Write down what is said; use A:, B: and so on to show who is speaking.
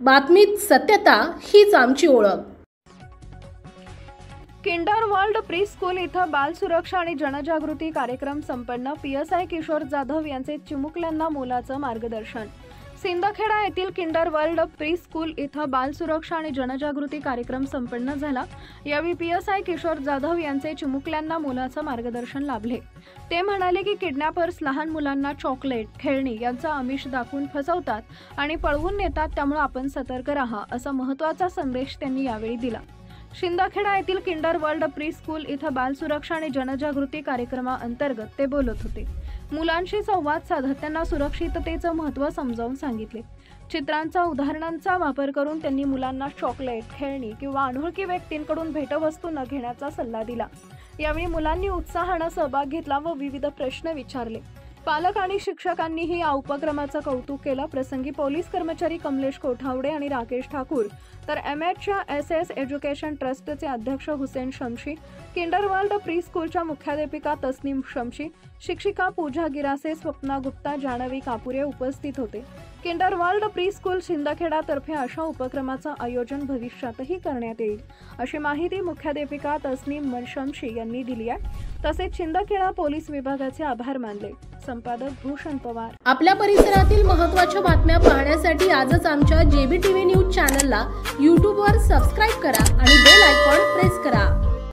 A: बातमीत सत्यता हीच आमची ओळख।
B: किंडर वर्ल्ड प्री स्कूल इथं बाल सुरक्षा आणि जनजागृती कार्यक्रम संपन्न। PSI किशोर जाधव यांचे चिमुकल्यांना मोलाचं मार्गदर्शन। सिंदखेडा येथील किंडर वर्ल्ड प्री स्कूल इथं बाल सुरक्षा आणि जनजागृती कार्यक्रम संपन्न झाला। यावेळी PSI किशोर जाधव यांचे चिमुकल्यांना मोलाचं मार्गदर्शन लाभले। ते म्हणाले की किडनॅपर्स लहान मुलांना चॉकलेट, खेळणी यांचा आमिष दाखवून फसवतात आणि पळवून नेतात, त्यामुळे आपण सतर्क राहा असा महत्त्वाचा संदेश त्यांनी यावेळी दिला। सिंदखेडा येथील किंडर वर्ल्ड प्री स्कूल इथं बाल सुरक्षा आणि जनजागृती कार्यक्रमाअंतर्गत ते बोलत होते। मुलांशी संवाद साधत त्यांना सुरक्षिततेचं महत्त्व समजावून सांगितले। चित्रांचा, उदाहरणांचा वापर करून त्यांनी मुलांना चॉकलेट, खेळणी किंवा अनोळखी व्यक्तींकडून भेटवस्तू न घेण्याचा सल्ला दिला। यावेळी मुलांनी उत्साहाने सहभाग घेतला व विविध प्रश्न विचारले। पालक आणि शिक्षकांनीही या उपक्रमाचं कौतुक केलं। प्रसंगी पोलीस कर्मचारी कमलेश कोठावडे आणि राकेश ठाकूर, तर MHच्या SS एज्युकेशन ट्रस्टचे अध्यक्ष Hussain Shamshi, Kinder World pre स्कूलच्या मुख्याध्यापिका तस्नीम शमशी, शिक्षिका पूजा गिरासे, स्वप्ना गुप्ता, जानवी कापुरे उपस्थित होते। Kinder World pre school Sindkheda तर्फे अशा उपक्रमाचं आयोजन भविष्यातही करण्यात येईल अशी माहिती मुख्याध्यापिका तस्नीम शमशी यांनी दिली आहे। तसेच सिंदखेडा पोलीस विभागाचे आभार मानले। संपादक भूषण पवार।
A: आपल्या परिसरातील महत्त्वाच्या बातम्या पाहण्यासाठी आजच आमच्या JBTV न्यूज चॅनलला YouTube वर सबस्क्राइब करा आणि बेल आयकॉन प्रेस करा।